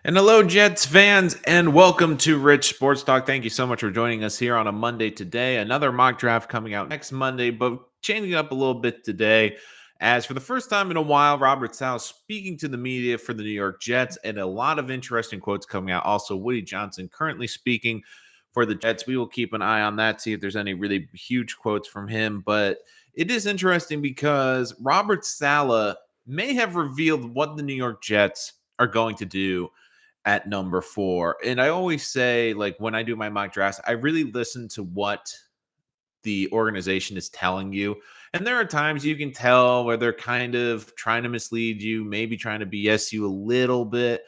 And hello, Jets fans, and welcome to Rich Sports Talk. Thank you so much for joining us here on a Monday today. Another mock draft coming out next Monday, but changing it up a little bit today. As for the first time in a while, Robert Saleh speaking to the media for the New York Jets, and a lot of interesting quotes coming out. Also, Woody Johnson currently speaking for the Jets. We will keep an eye on that, see if there's any really huge quotes from him. But it is interesting because Robert Saleh may have revealed what the New York Jets are going to do at number 4. And I always say, like, when I do my mock drafts, I really listen to what the organization is telling you. And there are times you can tell where they're kind of trying to mislead you, maybe trying to BS you a little bit.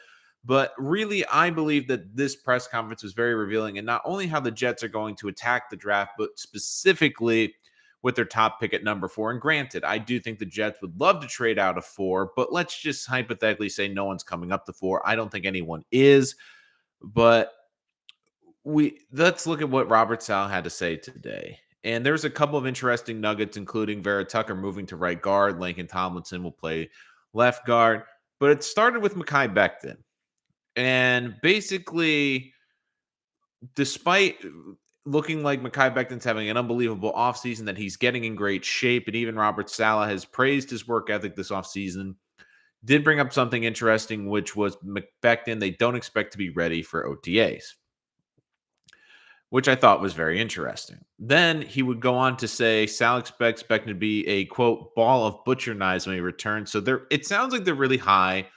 But really, I believe that this press conference was very revealing, and not only how the Jets are going to attack the draft, but specifically with their top pick at number 4. And granted, I do think the Jets would love to trade out of 4, but let's just hypothetically say no one's coming up to 4. I don't think anyone is, but let's look at what Robert Saleh had to say today. And there's a couple of interesting nuggets, including Vera Tucker moving to right guard. Lincoln Tomlinson will play left guard. But it started with Mekhi Becton. And basically, despite looking like Mekhi Becton's having an unbelievable offseason, that he's getting in great shape, and even Robert Saleh has praised his work ethic this offseason, did bring up something interesting, which was Becton, they don't expect to be ready for OTAs, which I thought was very interesting. Then he would go on to say Sal expects Becton to be a, quote, ball of butcher knives when he returns. So it sounds like they're really high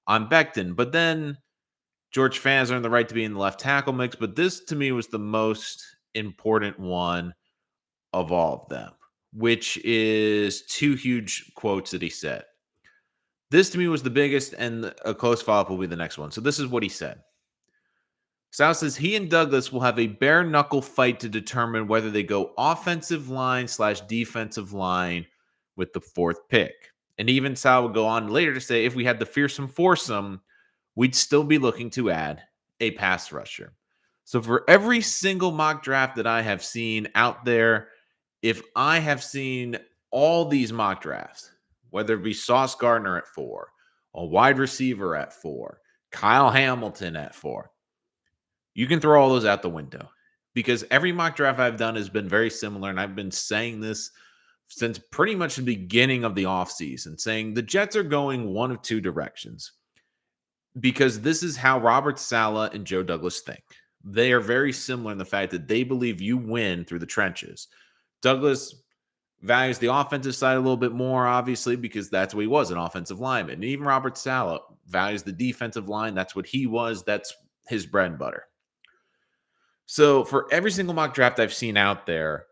on Becton. But then George Fans earned the right to be in the left tackle mix. But this, to me, was the most important one of all of them, which is two huge quotes that he said. This, to me, was the biggest, and a close follow-up will be the next one. So this is what he said. Sal says he and Douglas will have a bare knuckle fight to determine whether they go offensive line / defensive line with the 4th pick. And even Sal will go on later to say if we had the fearsome foursome, we'd still be looking to add a pass rusher. So for every single mock draft that I have seen out there, if I have seen all these mock drafts, whether it be Sauce Gardner at 4, a wide receiver at 4, Kyle Hamilton at 4, you can throw all those out the window, because every mock draft I've done has been very similar. And I've been saying this since pretty much the beginning of the offseason, saying the Jets are going one of two directions, because this is how Robert Saleh and Joe Douglas think. They are very similar in the fact that they believe you win through the trenches. Douglas values the offensive side a little bit more, obviously, because that's what he was, an offensive lineman. And even Robert Saleh values the defensive line. That's what he was. That's his bread and butter. So for every single mock draft I've seen out there,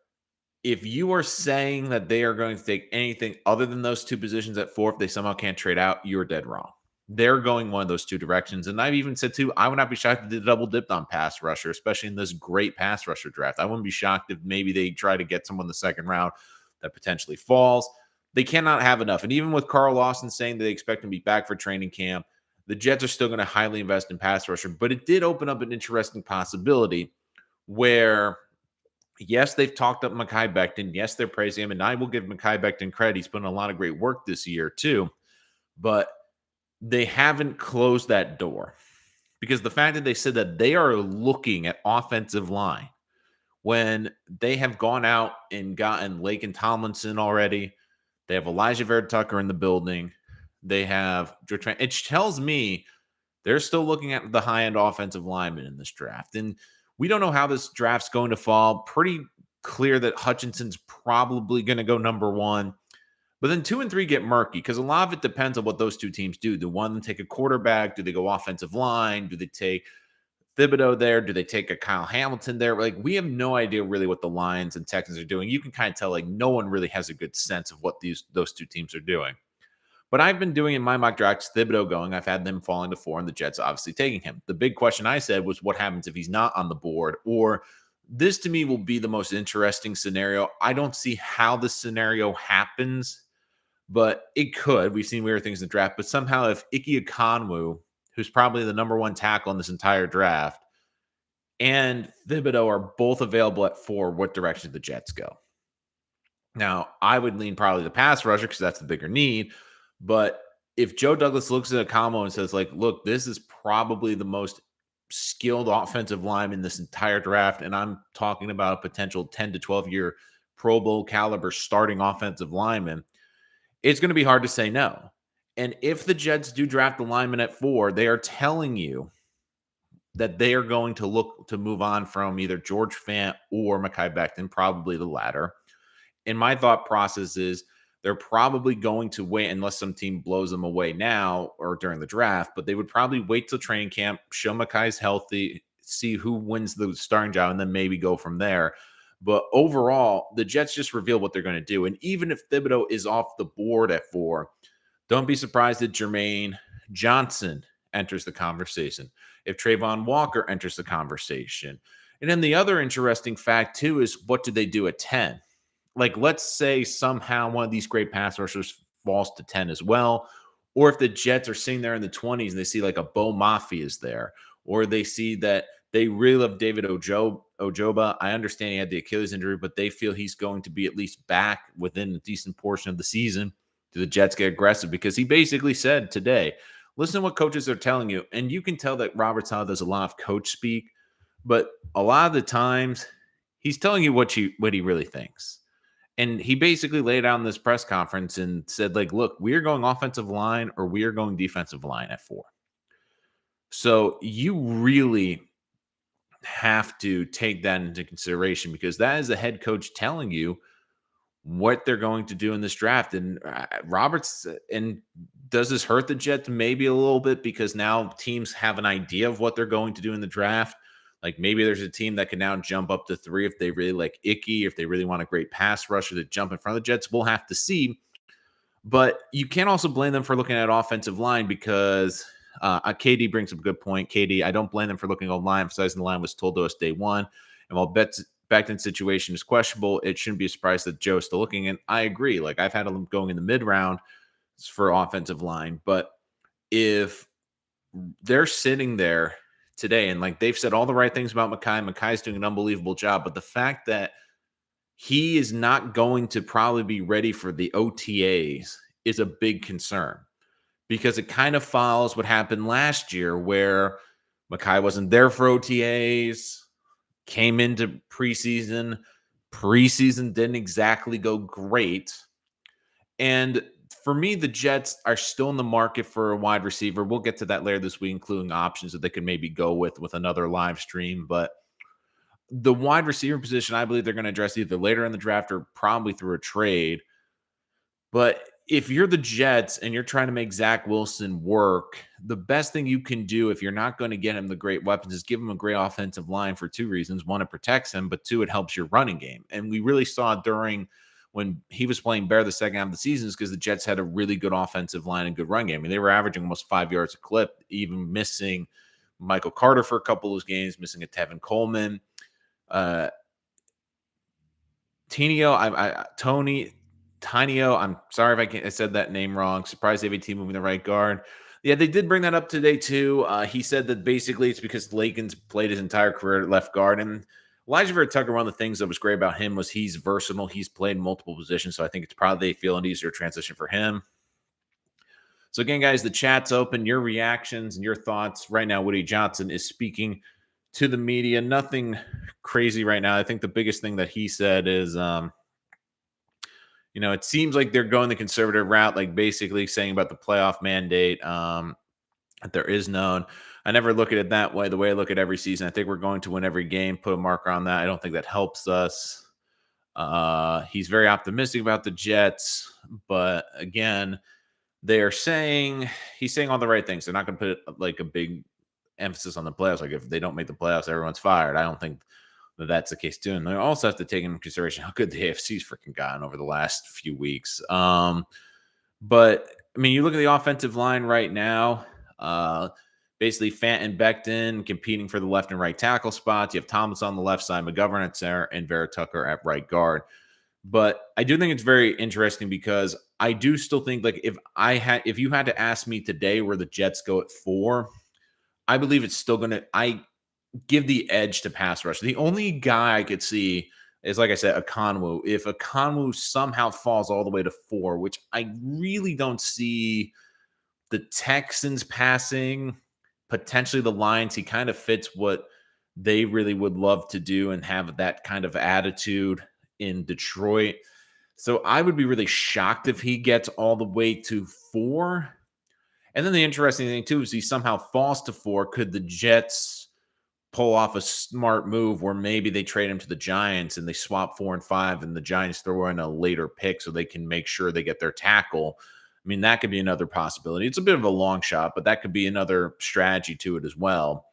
if you are saying that they are going to take anything other than those two positions at 4, if they somehow can't trade out, you're dead wrong. They're going one of those two directions. And I've even said, too, I would not be shocked if they double dipped on pass rusher, especially in this great pass rusher draft. I wouldn't be shocked if maybe they try to get someone in the second round that potentially falls. They cannot have enough. And even with Carl Lawson saying that they expect him to be back for training camp, the Jets are still going to highly invest in pass rusher. But it did open up an interesting possibility where, yes, they've talked up Mekhi Becton. Yes, they're praising him. And I will give Mekhi Becton credit. He's put in a lot of great work this year, too. But they haven't closed that door, because the fact that they said that they are looking at offensive line when they have gone out and gotten Laken Tomlinson already, they have Elijah Vera Tucker in the building, they have it tells me they're still looking at the high-end offensive lineman in this draft. And we don't know how this draft's going to fall. Pretty clear that Hutchinson's probably going to go number 1. But then 2 and 3 get murky, because a lot of it depends on what those two teams do. Do one take a quarterback? Do they go offensive line? Do they take Thibodeau there? Do they take a Kyle Hamilton there? Like, we have no idea really what the Lions and Texans are doing. You can kind of tell, like, no one really has a good sense of what those two teams are doing. But I've been doing in my mock drafts, Thibodeau going. I've had them falling to 4, and the Jets obviously taking him. The big question I said was, what happens if he's not on the board? Or this, to me, will be the most interesting scenario. I don't see how this scenario happens, but it could. We've seen weird things in the draft. But somehow, if Ike Ekwonu, who's probably the number 1 tackle in this entire draft, and Thibodeau are both available at 4, what direction the Jets go? Now, I would lean probably the pass rusher, because that's the bigger need. But if Joe Douglas looks at a combo and says, like, look, this is probably the most skilled offensive line in this entire draft, and I'm talking about a potential 10 to 12 year Pro Bowl caliber starting offensive lineman, it's going to be hard to say no. And if the Jets do draft the lineman at 4, they are telling you that they are going to look to move on from either George Fant or Mekhi Becton, probably the latter. And my thought process is they're probably going to wait unless some team blows them away now or during the draft, but they would probably wait till training camp, show Mekhi's healthy, see who wins the starting job, and then maybe go from there. But overall, the Jets just reveal what they're going to do. And even if Thibodeau is off the board at 4, don't be surprised that Jermaine Johnson enters the conversation, if Trayvon Walker enters the conversation. And then the other interesting fact, too, is what do they do at 10? Like, let's say somehow one of these great pass rushers falls to 10 as well. Or if the Jets are sitting there in the 20s and they see like a Bo Mafia is there, or they see that they really love David Ojoba. I understand he had the Achilles injury, but they feel he's going to be at least back within a decent portion of the season. Do the Jets get aggressive? Because he basically said today, listen to what coaches are telling you. And you can tell that Robert Saleh does a lot of coach speak, but a lot of the times he's telling you what he really thinks. And he basically laid out in this press conference and said, like, look, we're going offensive line or we are going defensive line at 4. So you really have to take that into consideration because that is the head coach telling you what they're going to do in this draft. And Roberts, and does this hurt the Jets? Maybe a little bit because now teams have an idea of what they're going to do in the draft. Like maybe there's a team that can now jump up to 3 if they really like Icky, if they really want a great pass rusher to jump in front of the Jets. We'll have to see. But you can't also blame them for looking at offensive line because KD brings up a good point. KD, I don't blame them for looking at line, emphasizing the line was told to us day one. And while Becton's situation is questionable, it shouldn't be a surprise that Joe's still looking. And I agree. Like I've had them going in the mid round for offensive line. But if they're sitting there today and like they've said all the right things about Mekhi's doing an unbelievable job. But the fact that he is not going to probably be ready for the OTAs is a big concern because it kind of follows what happened last year where Mekhi wasn't there for OTAs, came into preseason. Preseason didn't exactly go great. And for me, the Jets are still in the market for a wide receiver. We'll get to that later this week, including options that they could maybe go with another live stream. But the wide receiver position, I believe they're going to address either later in the draft or probably through a trade. But if you're the Jets and you're trying to make Zach Wilson work, the best thing you can do if you're not going to get him the great weapons is give him a great offensive line for 2 reasons. 1, it protects him, but 2, it helps your running game. And we really saw during when he was playing better the second half of the season is because the Jets had a really good offensive line and good run game. I mean, they were averaging almost 5 yards a clip, even missing Michael Carter for a couple of those games, missing a Tevin Coleman. Tinio, I'm sorry if I said that name wrong. Surprised they have a team moving the right guard. Yeah, they did bring that up today too. He said that basically it's because Lakin's played his entire career at left guard. And Elijah Vera Tucker, one of the things that was great about him was he's versatile. He's played multiple positions. So I think it's probably they feel an easier transition for him. So again, guys, the chat's open. Your reactions and your thoughts. Right now, Woody Johnson is speaking to the media. Nothing crazy right now. I think the biggest thing that he said is it seems like they're going the conservative route, like basically saying about the playoff mandate that there is none. I never look at it that way. The way I look at every season, I think we're going to win every game, put a marker on that. I don't think that helps us. He's very optimistic about the Jets, but again, he's saying all the right things. They're not going to put like a big emphasis on the playoffs. Like if they don't make the playoffs, everyone's fired. I don't think that's the case too. And they also have to take into consideration how good the AFC's freaking gotten over the last few weeks. But I mean, you look at the offensive line right now, basically Fant and Becton competing for the left and right tackle spots. You have Tomlinson on the left side, McGovern at center, and Vera Tucker at right guard. But I do think it's very interesting because I do still think like if you had to ask me today where the Jets go at 4, I believe it's still going to, give the edge to pass rush. The only guy I could see is, like I said, Okonwu. If Okonwu somehow falls all the way to 4, which I really don't see The Texans passing, potentially the Lions, he kind of fits what they really would love to do and have that kind of attitude in Detroit. So I would be really shocked if he gets all the way to 4. And then the interesting thing too is he somehow falls to 4. Could the Jets pull off a smart move where maybe they trade him to the Giants and they swap 4 and 5 and the Giants throw in a later pick so they can make sure they get their tackle? I mean, that could be another possibility. It's a bit of a long shot, but that could be another strategy to it as well.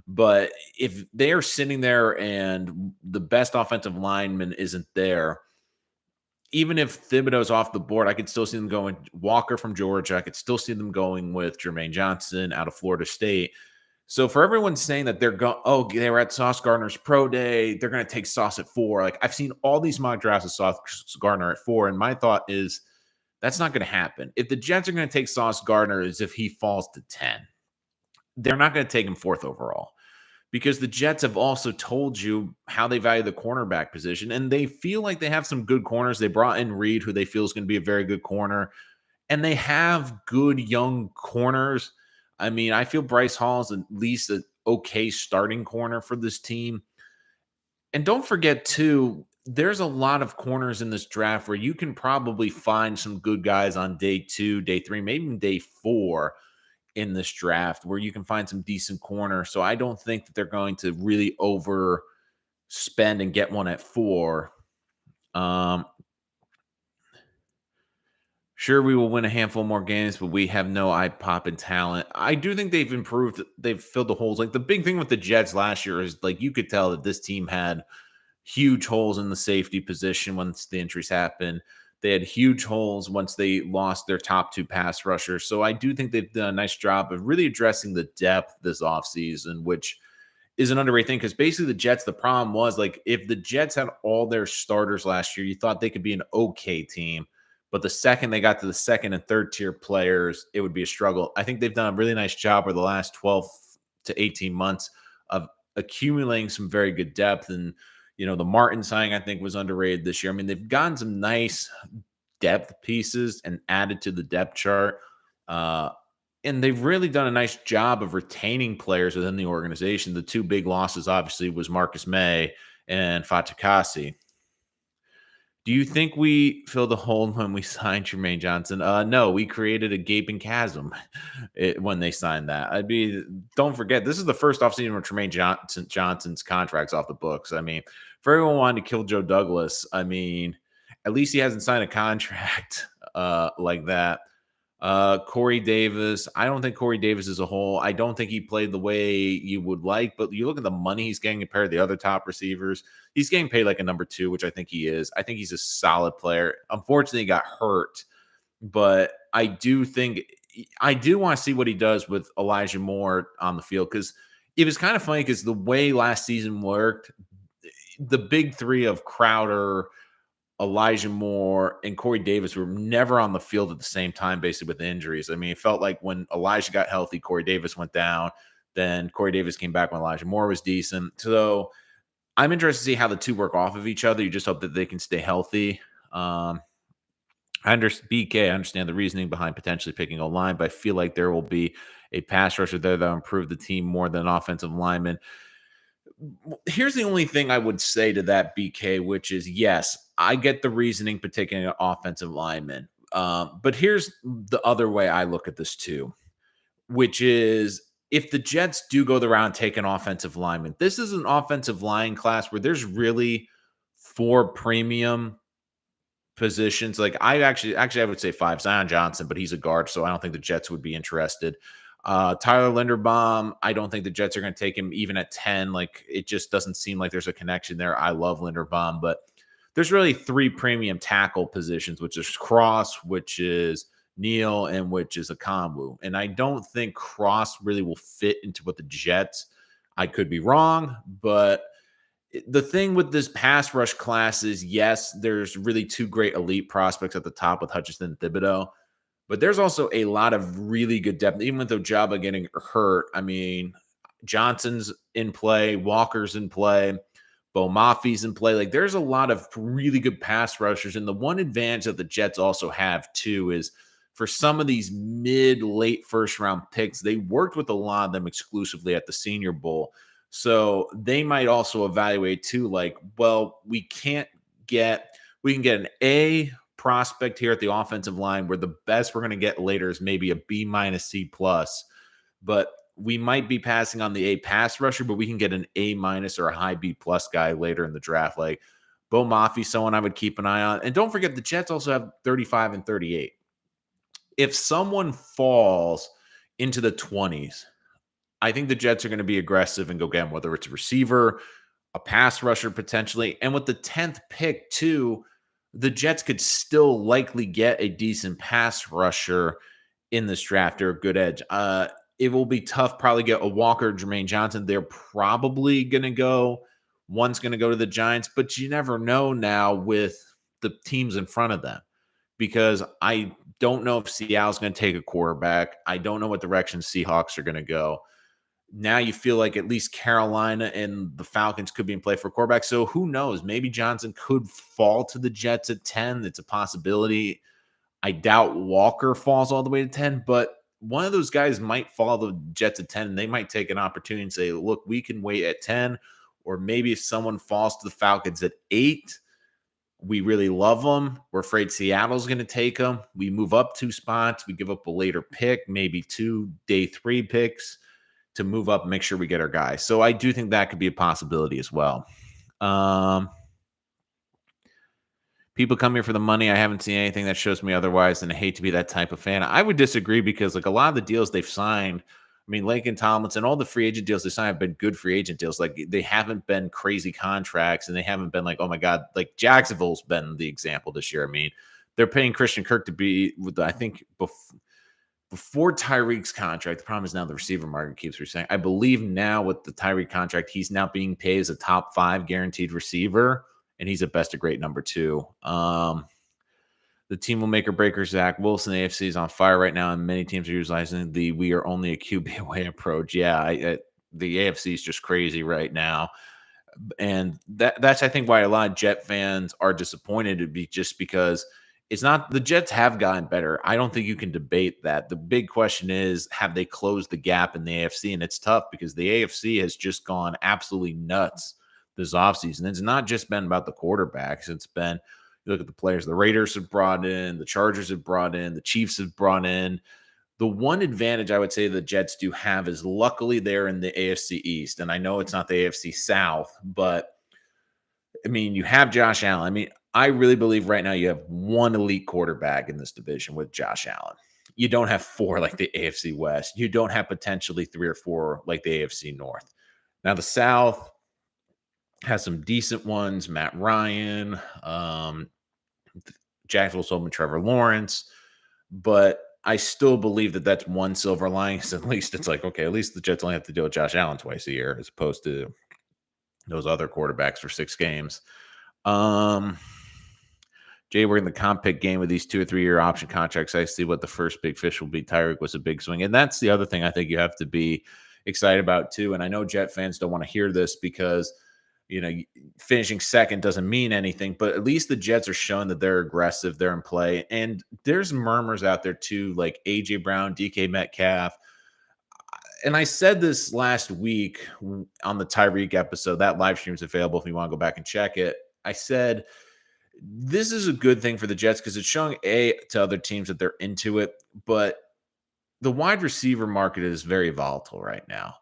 But if they are sitting there and the best offensive lineman isn't there, even if Thibodeau's off the board, I could still see them going Walker from Georgia. I could still see them going with Jermaine Johnson out of Florida State. So for everyone saying that they're going, oh, they were at Sauce Gardner's pro day, they're going to take Sauce at 4. Like I've seen all these mock drafts of Sauce Gardner at 4, and my thought is that's not going to happen. If the Jets are going to take Sauce Gardner, as if he falls to 10, they're not going to take him 4th overall, because the Jets have also told you how they value the cornerback position, and they feel like they have some good corners. They brought in Reed, who they feel is going to be a very good corner, and they have good young corners. I mean, I feel Bryce Hall is at least an okay starting corner for this team. And don't forget, too, there's a lot of corners in this draft where you can probably find some good guys on day 2, day 3, maybe even day 4 in this draft where you can find some decent corner. So I don't think that they're going to really overspend and get one at 4. Um, Sure, we will win a handful more games, but we have no eye popping talent. I do think they've improved. They've filled the holes. Like the big thing with the Jets last year is like you could tell that this team had huge holes in the safety position once the injuries happened. They had huge holes once they lost their top 2 pass rushers. So I do think they've done a nice job of really addressing the depth this offseason, which is an underrated thing because basically the Jets, the problem was like if the Jets had all their starters last year, you thought they could be an okay team. But the second they got to the second and third tier players, it would be a struggle. I think they've done a really nice job over the last 12 to 18 months of accumulating some very good depth. And, the Martin signing, I think, was underrated this year. I mean, they've gotten some nice depth pieces and added to the depth chart. And they've really done a nice job of retaining players within the organization. The 2 big losses, obviously, was Marcus May and Fatukasi. Do you think we filled the hole when we signed Jermaine Johnson? No, we created a gaping chasm when they signed that. Don't forget, this is the first offseason where Jermaine Johnson's contract's off the books. I mean, for everyone wanting to kill Joe Douglas, I mean, at least he hasn't signed a contract like that. Corey Davis. I don't think Corey Davis is a whole. I don't think he played the way you would like, but you look at the money he's getting compared to the other top receivers. He's getting paid like a number 2, which I think he is. I think he's a solid player. Unfortunately, he got hurt, but I do want to see what he does with Elijah Moore on the field because it was kind of funny because the way last season worked, the big 3 of Crowder, Elijah Moore, and Corey Davis were never on the field at the same time, basically with injuries. I mean, it felt like when Elijah got healthy, Corey Davis went down. Then Corey Davis came back when Elijah Moore was decent. So I'm interested to see how the 2 work off of each other. You just hope that they can stay healthy. I understand the reasoning behind potentially picking a line, but I feel like there will be a pass rusher there that will improve the team more than an offensive lineman. Here's the only thing I would say to that, BK, which is yes, I get the reasoning, particularly an offensive lineman. But here's the other way I look at this too, which is if the Jets do go the route and take an offensive lineman, this is an offensive line class where there's really 4 premium positions. Like I would say 5. Zion Johnson, but he's a guard, so I don't think the Jets would be interested. Tyler Linderbaum, I don't think the Jets are going to take him even at 10. Like it just doesn't seem like there's a connection there. I love Linderbaum, but there's really 3 premium tackle positions, which is Cross, which is Neal, and which is Akonwu. And I don't think Cross really will fit into what the Jets. I could be wrong, but the thing with this pass rush class is yes, there's really 2 great elite prospects at the top with Hutchinson and Thibodeau. But there's also a lot of really good depth, even with Ojaba getting hurt. I mean, Johnson's in play, Walker's in play, Bo Mafi's in play. Like, there's a lot of really good pass rushers. And the one advantage that the Jets also have, too, is for some of these mid late first round picks, they worked with a lot of them exclusively at the Senior Bowl. So they might also evaluate too, like, well, we can get an A prospect here at the offensive line where the best we're going to get later is maybe a B minus C plus, but we might be passing on the A pass rusher, but we can get an A minus or a high B plus guy later in the draft. Like Bo Mafi, someone I would keep an eye on. And don't forget, the Jets also have 35 and 38. If someone falls into the 20s, I think the Jets are going to be aggressive and go get him, whether it's a receiver, a pass rusher potentially. And with the 10th pick, too, the Jets could still likely get a decent pass rusher in this draft or a good edge. It will be tough, probably get a Walker, Jermaine Johnson. They're probably going to go. One's going to go to the Giants, but you never know now with the teams in front of them because I don't know if Seattle's going to take a quarterback. I don't know what direction Seahawks are going to go. Now you feel like at least Carolina and the Falcons could be in play for quarterback. So who knows? Maybe Johnson could fall to the Jets at 10. It's a possibility. I doubt Walker falls all the way to 10, but one of those guys might fall the Jets at 10. And they might take an opportunity and say, look, we can wait at 10. Or maybe if someone falls to the Falcons at 8, we really love them. We're afraid Seattle's going to take them. We move up 2 spots. We give up a later pick, maybe 2 day 3 picks to move up and make sure we get our guy. So I do think that could be a possibility as well. People come here for the money. I haven't seen anything that shows me otherwise, and I hate to be that type of fan. I would disagree because like a lot of the deals they've signed, I mean, Laken Tomlinson, all the free agent deals they signed have been good free agent deals. Like they haven't been crazy contracts and they haven't been like, oh my God, like Jacksonville's been the example this year. I mean, they're paying Christian Kirk to be with, I think before Tyreek's contract, the problem is now the receiver market keeps resetting. I believe now with the Tyreek contract, he's now being paid as a top 5 guaranteed receiver, and he's at best a great number 2. The team will make or breaker Zach Wilson. The AFC is on fire right now, and many teams are utilizing the "we are only a QB away" approach. Yeah, the AFC is just crazy right now, and that's I think why a lot of Jet fans are disappointed. To be just because it's not the Jets have gotten better. I don't think you can debate that. The big question is, have they closed the gap in the AFC? And it's tough because the AFC has just gone absolutely nuts this offseason. It's not just been about the quarterbacks. It's been, you look at the players the Raiders have brought in, the Chargers have brought in, the Chiefs have brought in. The one advantage I would say the Jets do have is luckily they're in the AFC East. And I know it's not the AFC South, but I mean, you have Josh Allen. I mean, I really believe right now you have one elite quarterback in this division with Josh Allen. You don't have 4 like the AFC West. You don't have potentially 3 or 4 like the AFC North. Now, the South has some decent ones. Matt Ryan, Jacksonville's hoping Trevor Lawrence. But I still believe that that's one silver lining. So at least it's like, okay, at least the Jets only have to deal with Josh Allen twice a year as opposed to those other quarterbacks for 6 games. Jay, we're in the comp pick game with these 2 or 3 year option contracts. I see what the first big fish will be. Tyreek was a big swing. And that's the other thing I think you have to be excited about too. And I know Jet fans don't want to hear this because, you know, finishing second doesn't mean anything, but at least the Jets are showing that they're aggressive, they're in play. And there's murmurs out there too, like AJ Brown, DK Metcalf. And I said this last week on the Tyreek episode. That live stream is available if you want to go back and check it. I said, this is a good thing for the Jets because it's showing to other teams that they're into it. But the wide receiver market is very volatile right now.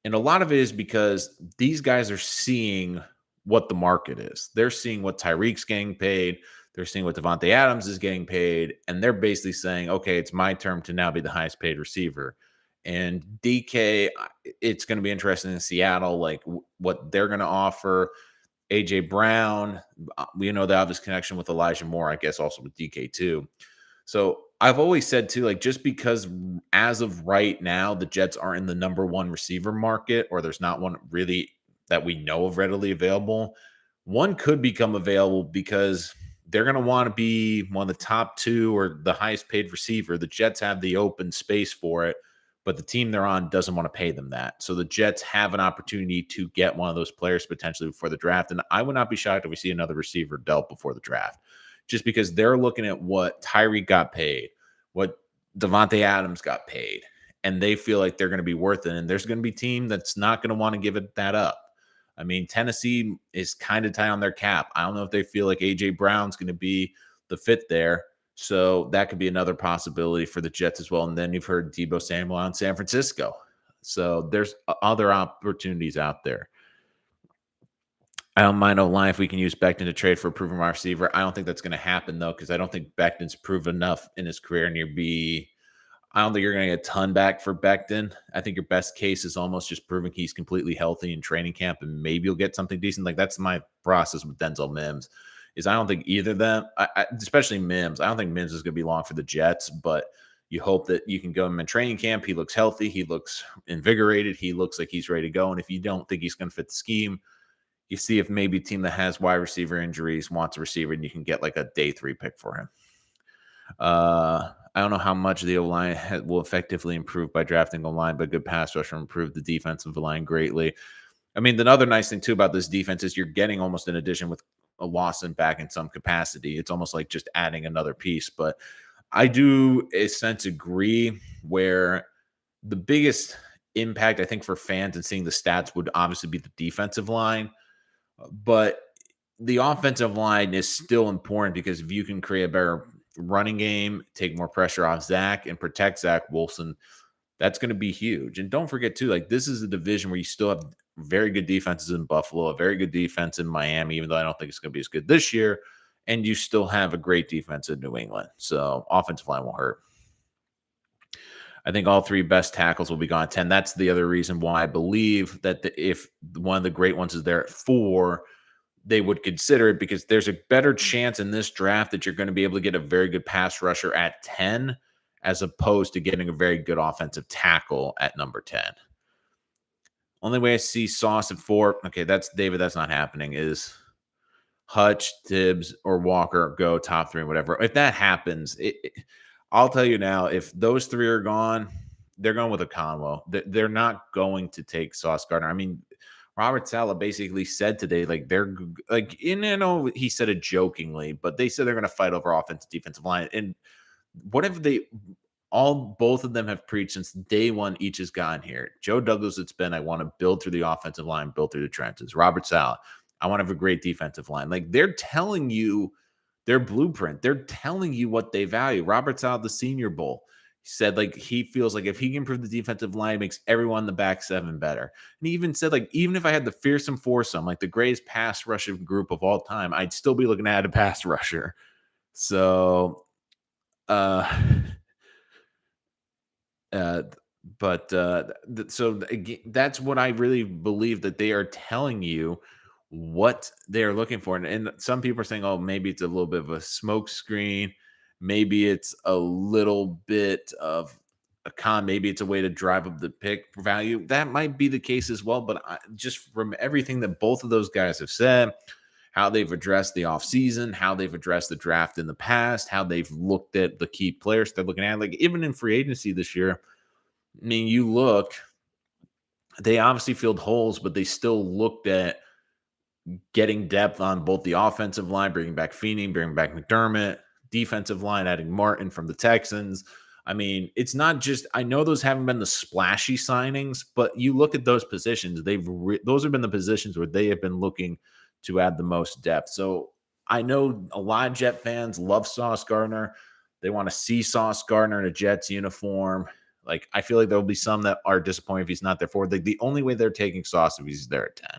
And a lot of it is because these guys are seeing what the market is. They're seeing what Tyreek's getting paid. They're seeing what Devontae Adams is getting paid. And they're basically saying, okay, it's my turn to now be the highest paid receiver. And DK, it's going to be interesting in Seattle, like what they're going to offer. AJ Brown, we know the obvious connection with Elijah Moore, I guess also with DK too. So I've always said too, like just because as of right now, the Jets aren't in the number 1 receiver market, or there's not one really that we know of readily available, one could become available because they're going to want to be one of the top 2 or the highest paid receiver. The Jets have the open space for it, but the team they're on doesn't want to pay them that. So the Jets have an opportunity to get one of those players potentially before the draft. And I would not be shocked if we see another receiver dealt before the draft, just because they're looking at what Tyreek got paid, what Devontae Adams got paid, and they feel like they're going to be worth it. And there's going to be a team that's not going to want to give it that up. I mean, Tennessee is kind of tight on their cap. I don't know if they feel like A.J. Brown's going to be the fit there. So that could be another possibility for the Jets as well. And then you've heard Deebo Samuel on San Francisco. So there's other opportunities out there. I don't mind O-line if we can use Becton to trade for a proven wide receiver. I don't think that's going to happen, though, because I don't think Becton's proven enough in his career. And I don't think you're going to get a ton back for Becton. I think your best case is almost just proving he's completely healthy in training camp, and maybe you'll get something decent. Like, that's my process with Denzel Mims. Is I don't think either of them, especially Mims, I don't think Mims is going to be long for the Jets, but you hope that you can go him in training camp. He looks healthy. He looks invigorated. He looks like he's ready to go. And if you don't think he's going to fit the scheme, you see if maybe a team that has wide receiver injuries wants a receiver, and you can get like a day 3 pick for him. I don't know how much the O-line will effectively improve by drafting O-line, but good pass rush will improve the defensive line greatly. I mean, the other nice thing, too, about this defense is you're getting almost an addition with a Lawson back in some capacity. It's almost like just adding another piece. But I do, in a sense, agree where the biggest impact, I think, for fans and seeing the stats would obviously be the defensive line. But the offensive line is still important because if you can create a better running game, take more pressure off Zach, and protect Zach Wilson, that's going to be huge. And don't forget, too, like this is a division where you still have very good defenses in Buffalo, a very good defense in Miami, even though I don't think it's going to be as good this year. And you still have a great defense in New England. So offensive line won't hurt. I think all 3 best tackles will be gone at 10. That's the other reason why I believe that if one of the great ones is there at 4, they would consider it, because there's a better chance in this draft that you're going to be able to get a very good pass rusher at 10 as opposed to getting a very good offensive tackle at number 10. Only way I see Sauce at 4, okay, that's not happening, is Hutch, Tibbs, or Walker go top 3 and whatever. If that happens, I'll tell you now, if those 3 are gone, they're going with a Conwo. They're not going to take Sauce Gardner. I mean, Robert Saleh basically said today, like, they're like, he said it jokingly, but they said they're going to fight over offensive defensive line. And what if both of them have preached since day one, each has gotten here. Joe Douglas, it's been, I want to build through the offensive line, build through the trenches. Robert Saleh, I want to have a great defensive line. Like, they're telling you their blueprint. They're telling you what they value. Robert Saleh, the Senior Bowl, said like he feels like if he can improve the defensive line, it makes everyone in the back 7 better. And he even said, like, even if I had the fearsome foursome, like the greatest pass rushing group of all time, I'd still be looking at a pass rusher. So, so that's what I really believe, that they are telling you what they're looking for. And some people are saying, oh, maybe it's a little bit of a smoke screen. Maybe it's a little bit of a con. Maybe it's a way to drive up the pick value. That might be the case as well. But just from everything that both of those guys have said, how they've addressed the offseason, how they've addressed the draft in the past, how they've looked at the key players they're looking at, like even in free agency this year, I mean, you look, they obviously filled holes, but they still looked at getting depth on both the offensive line, bringing back Feeney, bringing back McDermott, defensive line, adding Martin from the Texans. I mean, it's not just, I know those haven't been the splashy signings, but you look at those positions, those have been the positions where they have been looking to add the most depth. So I know a lot of Jet fans love Sauce Gardner. They want to see Sauce Gardner in a Jets uniform. Like, I feel like there'll be some that are disappointed if he's not there for. Like, the only way they're taking Sauce if he's there at 10.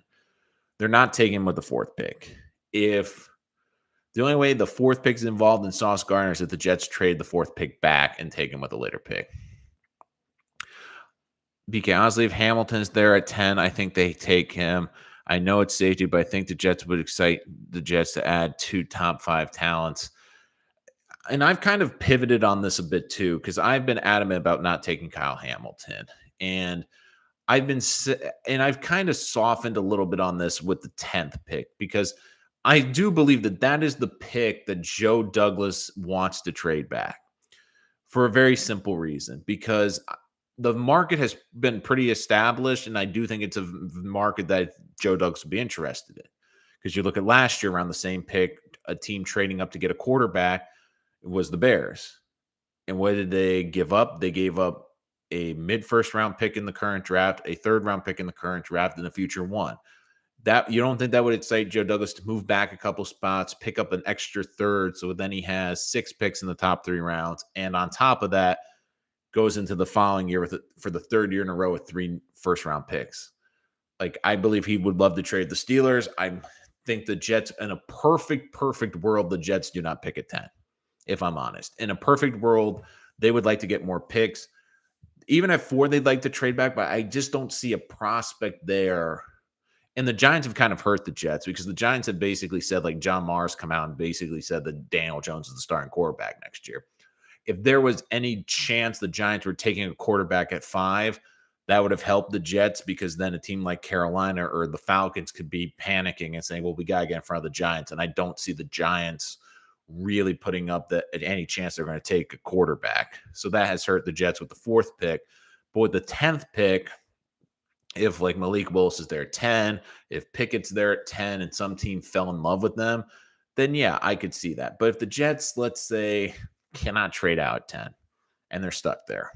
They're not taking him with the 4th pick. If the only way the 4th pick is involved in Sauce Gardner is if the Jets trade the 4th pick back and take him with a later pick. BK, honestly, if Hamilton's there at 10, I think they take him. I know it's safety, but I think the Jets would excite the Jets to add 2 top 5 talents. And I've kind of pivoted on this a bit too, because I've been adamant about not taking Kyle Hamilton. And I've kind of softened a little bit on this with the 10th pick, because I do believe that is the pick that Joe Douglas wants to trade back for a very simple reason, because the market has been pretty established, and I do think it's a market that Joe Douglas would be interested in. Because you look at last year around the same pick, a team trading up to get a quarterback was the Bears. And what did they give up? They gave up a mid first round pick in the current draft, a third round pick in the current draft, and a future one. That you don't think that would excite Joe Douglas to move back a couple spots, pick up an extra third, so then he has 6 picks in the top 3 rounds, and on top of that, goes into the following year for the third year in a row with 3 first round picks. Like, I believe he would love to trade the Steelers. I think the Jets, in a perfect world, the Jets do not pick at 10, if I'm honest. In a perfect world, they would like to get more picks. Even at 4, they'd like to trade back, but I just don't see a prospect there. And the Giants have kind of hurt the Jets because the Giants have basically said, like, John Mars come out and basically said that Daniel Jones is the starting quarterback next year. If there was any chance the Giants were taking a quarterback at 5, that would have helped the Jets, because then a team like Carolina or the Falcons could be panicking and saying, well, we got to get in front of the Giants. And I don't see the Giants really putting up any chance they're going to take a quarterback. So that has hurt the Jets with the 4th pick. But with the 10th pick, if like Malik Willis is there at 10, if Pickett's there at 10 and some team fell in love with them, then yeah, I could see that. But if the Jets, let's say, cannot trade out at 10 and they're stuck there,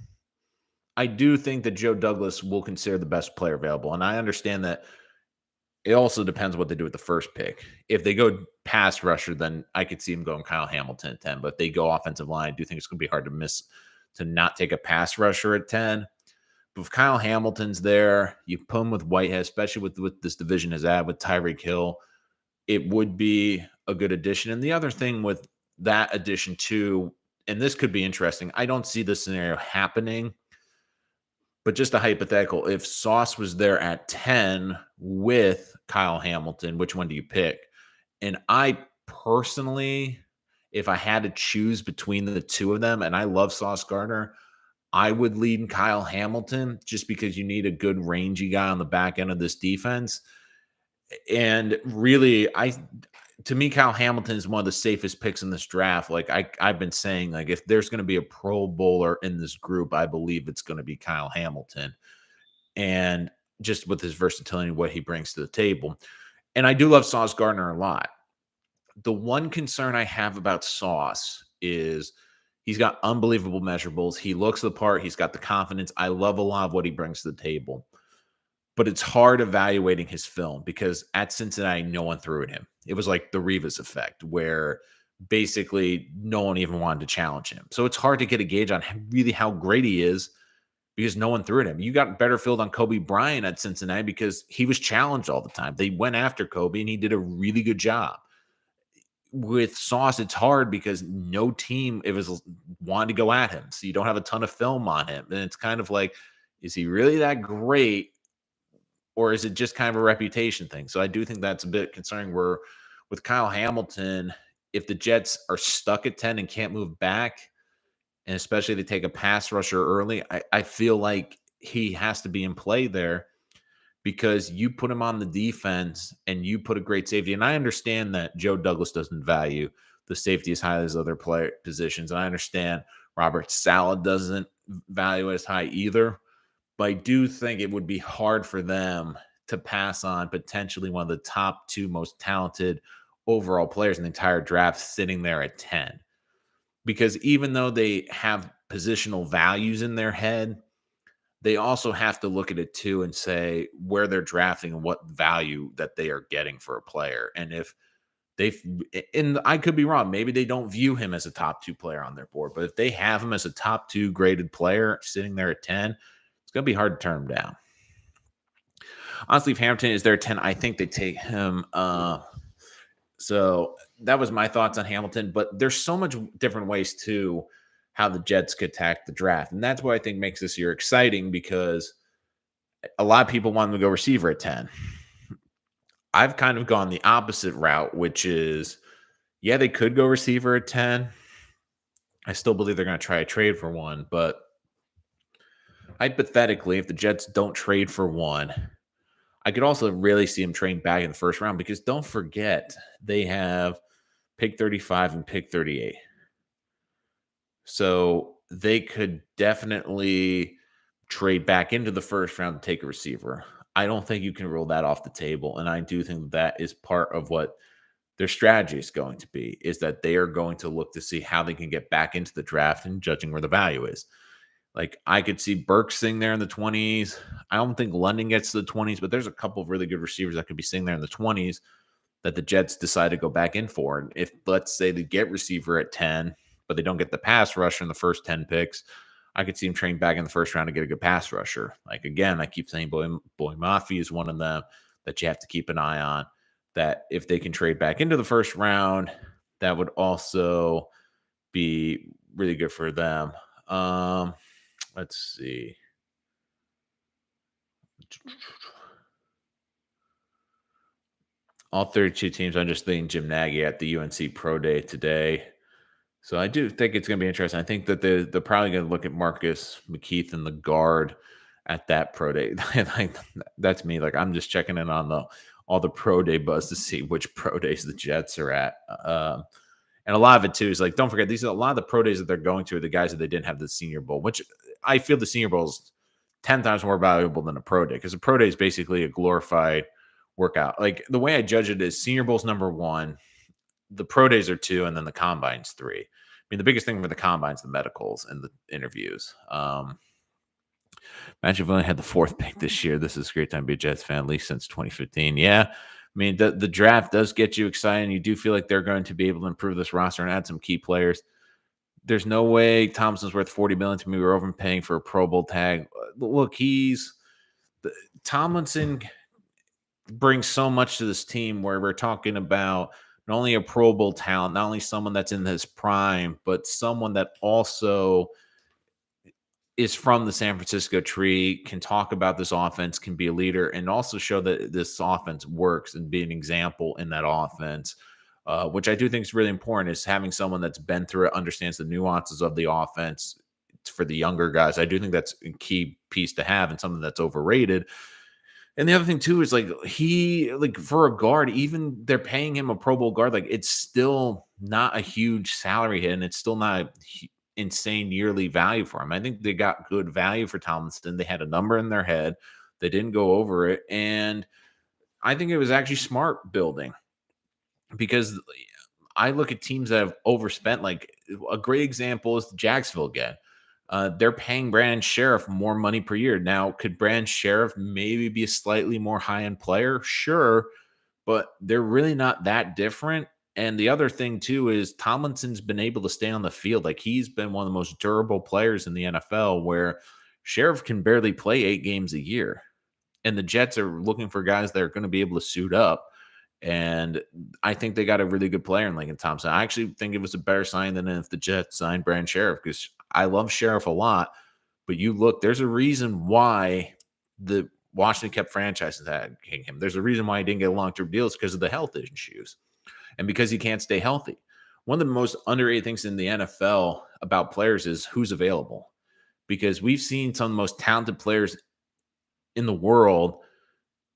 I do think that Joe Douglas will consider the best player available. And I understand that it also depends what they do with the first pick. If they go pass rusher, then I could see him going Kyle Hamilton at 10. But if they go offensive line, I do think it's going to be hard to not take a pass rusher at 10. But if Kyle Hamilton's there, you put him with Whitehead, especially with this division is at with Tyreek Hill, it would be a good addition. And the other thing with that addition too, and this could be interesting, I don't see this scenario happening, but just a hypothetical, if Sauce was there at 10 with Kyle Hamilton, which one do you pick? And I personally, if I had to choose between the two of them, and I love Sauce Gardner, I would lean Kyle Hamilton just because you need a good rangy guy on the back end of this defense. And really, to me, Kyle Hamilton is one of the safest picks in this draft. Like I've been saying, like, if there's going to be a Pro Bowler in this group, I believe it's going to be Kyle Hamilton. And just with his versatility and what he brings to the table. And I do love Sauce Gardner a lot. The one concern I have about Sauce is he's got unbelievable measurables. He looks the part. He's got the confidence. I love a lot of what he brings to the table. But it's hard evaluating his film because at Cincinnati, no one threw at him. It was like the Revis effect, where basically no one even wanted to challenge him. So it's hard to get a gauge on really how great he is because no one threw at him. You got better field on Kobe Bryant at Cincinnati because he was challenged all the time. They went after Kobe and he did a really good job. With Sauce, it's hard because no team wanted to go at him. So you don't have a ton of film on him. And it's kind of like, is he really that great? Or is it just kind of a reputation thing? So I do think that's a bit concerning, where with Kyle Hamilton, if the Jets are stuck at 10 and can't move back, and especially they take a pass rusher early, I feel like he has to be in play there, because you put him on the defense and you put a great safety. And I understand that Joe Douglas doesn't value the safety as high as other player positions. And I understand Robert Saleh doesn't value it as high either. But I do think it would be hard for them to pass on potentially one of the top 2 most talented overall players in the entire draft sitting there at 10. Because even though they have positional values in their head, they also have to look at it too and say where they're drafting and what value that they are getting for a player. And if and I could be wrong, maybe they don't view him as a top 2 player on their board, but if they have him as a top 2 graded player sitting there at 10, it's going to be hard to turn him down. Honestly, if Hamilton is there at 10, I think they take him. So that was my thoughts on Hamilton. But there's so much different ways to how the Jets could attack the draft. And that's what I think makes this year exciting, because a lot of people want them to go receiver at 10. I've kind of gone the opposite route, which is, yeah, they could go receiver at 10. I still believe they're going to try a trade for one, but hypothetically, if the Jets don't trade for one, I could also really see them trading back in the first round, because don't forget, they have pick 35 and pick 38. So they could definitely trade back into the first round to take a receiver. I don't think you can rule that off the table. And I do think that is part of what their strategy is going to be is that they are going to look to see how they can get back into the draft and judging where the value is. Like I could see Burke sitting there in the 20s. I don't think London gets to the 20s, but there's a couple of really good receivers that could be sitting there in the 20s that the Jets decide to go back in for. And if let's say they get receiver at 10, but they don't get the pass rusher in the first 10 picks, I could see him trading back in the first round to get a good pass rusher. Like again, I keep saying Boy Mafi is one of them that you have to keep an eye on. That if they can trade back into the first round, that would also be really good for them. Let's see. All 32 teams. I'm just thinking Jim Nagy at the UNC Pro Day today. So I do think it's going to be interesting. I think that they're probably going to look at Marcus McKeith and the guard at that pro day. Like, that's me. Like I'm just checking in on all the pro day buzz to see which pro days the Jets are at. And a lot of it too is like, don't forget, these are a lot of the pro days that they're going to are the guys that they didn't have the Senior Bowl, which I feel the Senior Bowl is 10 times more valuable than a pro day because a pro day is basically a glorified workout. Like the way I judge it is Senior Bowl's number one, the pro days are two, and then the combine's three. I mean, the biggest thing for the combine's the medicals and the interviews. Imagine if we only had the fourth pick this year. This is a great time to be a Jets fan, at least since 2015. Yeah. I mean, the draft does get you excited, and you do feel like they're going to be able to improve this roster and add some key players. There's no way Thompson's worth $40 million to me. We're overpaying for a Pro Bowl tag. Look, Tomlinson brings so much to this team where we're talking about not only a Pro Bowl talent, not only someone that's in his prime, but someone that also is from the San Francisco tree, can talk about this offense, can be a leader, and also show that this offense works and be an example in that offense, which I do think is really important, is having someone that's been through it, understands the nuances of the offense for the younger guys. I do think that's a key piece to have and something that's overrated. And the other thing too is like for a guard, even they're paying him a Pro Bowl guard, like it's still not a huge salary hit, and it's still not a insane yearly value for him. I think they got good value for Tomlinson. They had a number in their head. They didn't go over it. And I think it was actually smart building because I look at teams that have overspent. Like a great example is Jacksonville again. They're paying Brandon Sheriff more money per year. Now, could Brandon Sheriff maybe be a slightly more high-end player? Sure, but they're really not that different. And the other thing, too, is Tomlinson's been able to stay on the field. Like, he's been one of the most durable players in the NFL, where Sheriff can barely play 8 games a year. And the Jets are looking for guys that are going to be able to suit up. And I think they got a really good player in Lincoln Thompson. I actually think it was a better sign than if the Jets signed Brandon Sheriff, because I love Sheriff a lot. But you look, there's a reason why the Washington kept franchises tagging him. There's a reason why he didn't get long-term deals, because of the health issues and because he can't stay healthy. One of the most underrated things in the NFL about players is who's available, because we've seen some of the most talented players in the world,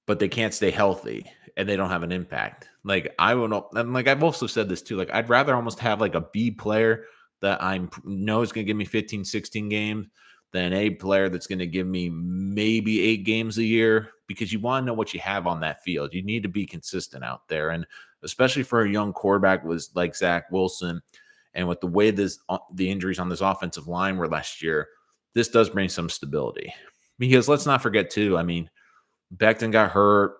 but they can't stay healthy and they don't have an impact. Like I've also said this too, like I'd rather almost have like a B player that I know is going to give me 15, 16 games than an A player that's going to give me maybe 8 games a year, because you want to know what you have on that field. You need to be consistent out there. And especially for a young quarterback was like Zach Wilson, and with the way the injuries on this offensive line were last year, this does bring some stability. Because let's not forget too, I mean, Becton got hurt.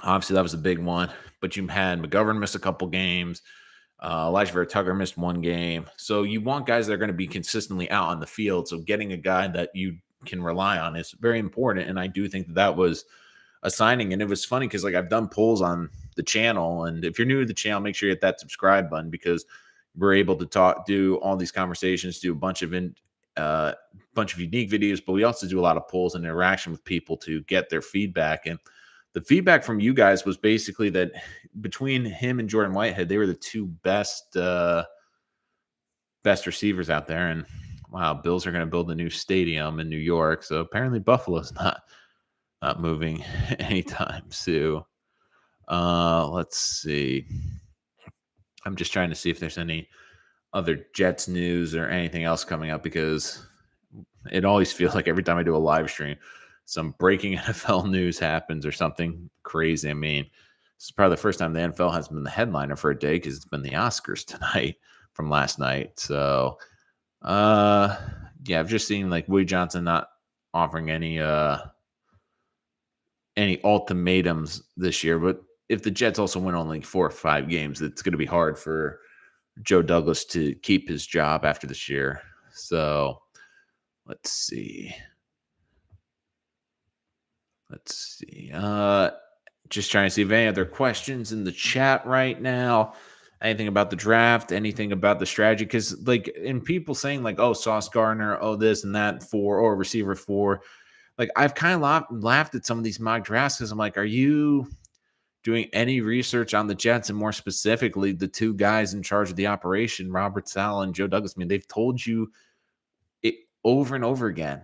Obviously, that was a big one. But you had McGovern miss a couple games. Elijah Vera Tucker missed 1 game. So you want guys that are going to be consistently out on the field. So getting a guy that you can rely on is very important. And I do think that was a signing. And it was funny because, like, I've done polls on the channel. And if you're new to the channel, make sure you hit that subscribe button, because we're able to do all these conversations, do a bunch of unique videos, but we also do a lot of polls and interaction with people to get their feedback. And the feedback from you guys was basically that between him and Jordan Whitehead, they were the 2 best receivers out there. And wow, Bills are going to build a new stadium in New York, so apparently Buffalo's not moving anytime soon. Let's see. I'm just trying to see if there's any other Jets news or anything else coming up, because it always feels like every time I do a live stream, some breaking NFL news happens or something crazy. I mean, It's probably the first time the NFL has been the headliner for a day because it's been the Oscars tonight from last night. So, uh, yeah, I've just seen like Woody Johnson not offering any ultimatums this year. But if the Jets also win only 4 or 5 games, it's going to be hard for Joe Douglas to keep his job after this year. So let's see. Let's see. Just trying to see if any other questions in the chat right now. Anything about the draft, anything about the strategy. Because like in people saying like, oh, Sauce Gardner, oh, this and that for or receiver for. Like I've kind of laughed at some of these mock drafts because I'm like, are you doing any research on the Jets and more specifically the two guys in charge of the operation, Robert Saleh and Joe Douglas? I mean, they've told you it over and over again.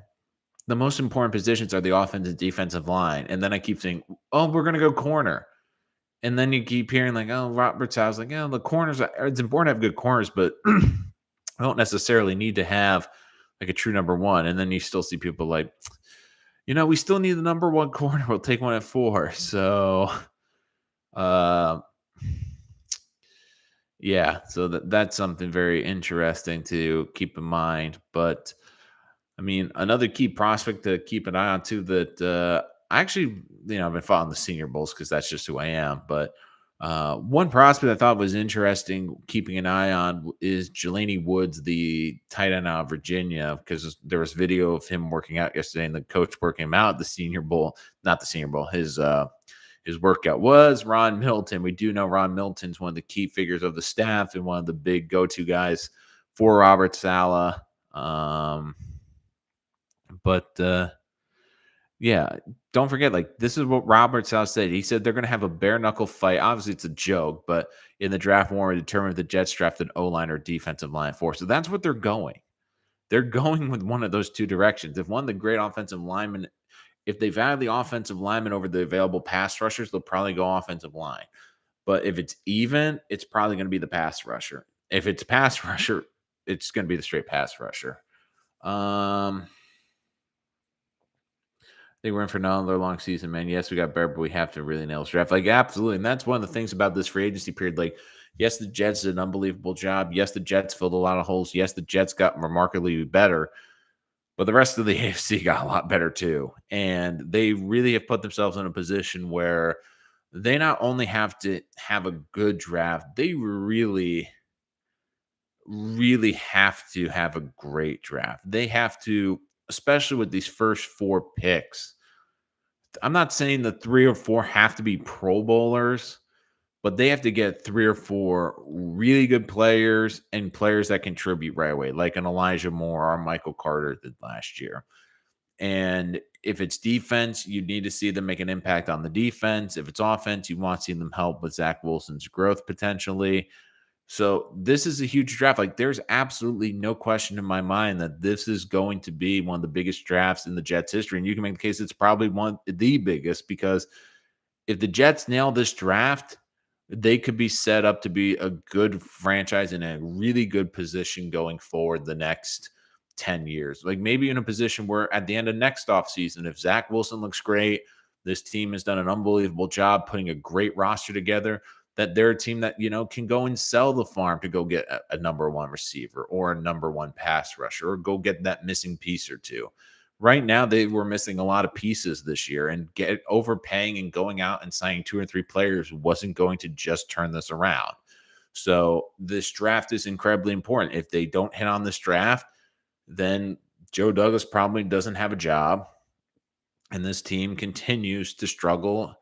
The most important positions are the offensive and defensive line. And then I keep saying, oh, we're going to go corner. And then you keep hearing like, oh, Robert Saleh's like, the corners, it's important to have good corners, but I don't necessarily need to have like a true number one. And then you still see people like, we still need the number one corner. We'll take one at 4. So, uh, yeah, so that's something very interesting to keep in mind. But I mean, another key prospect to keep an eye on too that I actually, I've been following the Senior Bowls because that's just who I am. But one prospect I thought was interesting keeping an eye on is Jelani Woods, the tight end out of Virginia, because there was video of him working out yesterday and the coach working him out at the Senior Bowl, not the Senior Bowl, his workout was Ron Milton. We do know Ron Milton's one of the key figures of the staff and one of the big go-to guys for Robert Saleh. But yeah, don't forget, like, this is what Robert Saleh said. He said they're going to have a bare knuckle fight. Obviously, it's a joke, but in the draft war, we determine if the Jets draft an O-line or defensive line for. So that's what they're going. They're going with one of those two directions. If one of the great offensive linemen, if they value the offensive lineman over the available pass rushers, they'll probably go offensive line. But if it's even, it's probably going to be the pass rusher. If it's pass rusher, it's going to be the straight pass rusher. I think we're in for another long season, man. Yes, we got better, but we have to really nail this draft. Like, absolutely. And that's one of the things about this free agency period. Like, yes, the Jets did an unbelievable job. Yes, the Jets filled a lot of holes. Yes, the Jets got remarkably better. But the rest of the AFC got a lot better too. And they really have put themselves in a position where they not only have to have a good draft, they really, really have to have a great draft. They have to, especially with these first 4 picks. I'm not saying the 3 or 4 have to be Pro Bowlers, but they have to get 3 or 4 really good players and players that contribute right away, like an Elijah Moore or Michael Carter did last year. And if it's defense, you need to see them make an impact on the defense. If it's offense, you want to see them help with Zach Wilson's growth potentially. So this is a huge draft. Like there's absolutely no question in my mind that this is going to be one of the biggest drafts in the Jets history. And you can make the case it's probably one the biggest because if the Jets nail this draft, they could be set up to be a good franchise in a really good position going forward the next 10 years. Like maybe in a position where at the end of next offseason, if Zach Wilson looks great, this team has done an unbelievable job putting a great roster together, that they're a team that, can go and sell the farm to go get a number one receiver or a number one pass rusher or go get that missing piece or two. Right now, they were missing a lot of pieces this year, and get overpaying and going out and signing 2 or 3 players wasn't going to just turn this around. So this draft is incredibly important. If they don't hit on this draft, then Joe Douglas probably doesn't have a job, and this team continues to struggle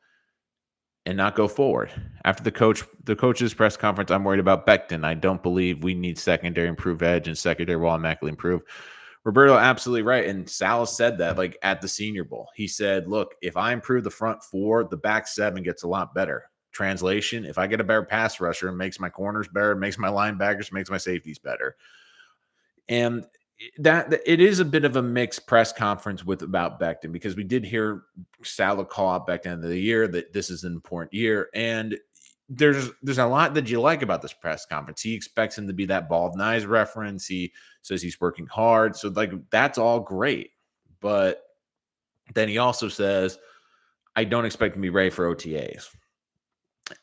and not go forward. After the coach's press conference, I'm worried about Becton. I don't believe we need secondary improve edge and secondary will automatically improve. Roberto, absolutely right. And Saleh said that like at the Senior Bowl. He said, look, if I improve the front 4, the back 7 gets a lot better. Translation, if I get a better pass rusher, it makes my corners better, it makes my linebackers, makes my safeties better. And that it is a bit of a mixed press conference with about Becton because we did hear Saleh call out Becton at the end of the year that this is an important year. And there's a lot that you like about this press conference. He expects him to be that bald knives reference. He says he's working hard. So like that's all great. But then he also says, I don't expect him to be ready for OTAs.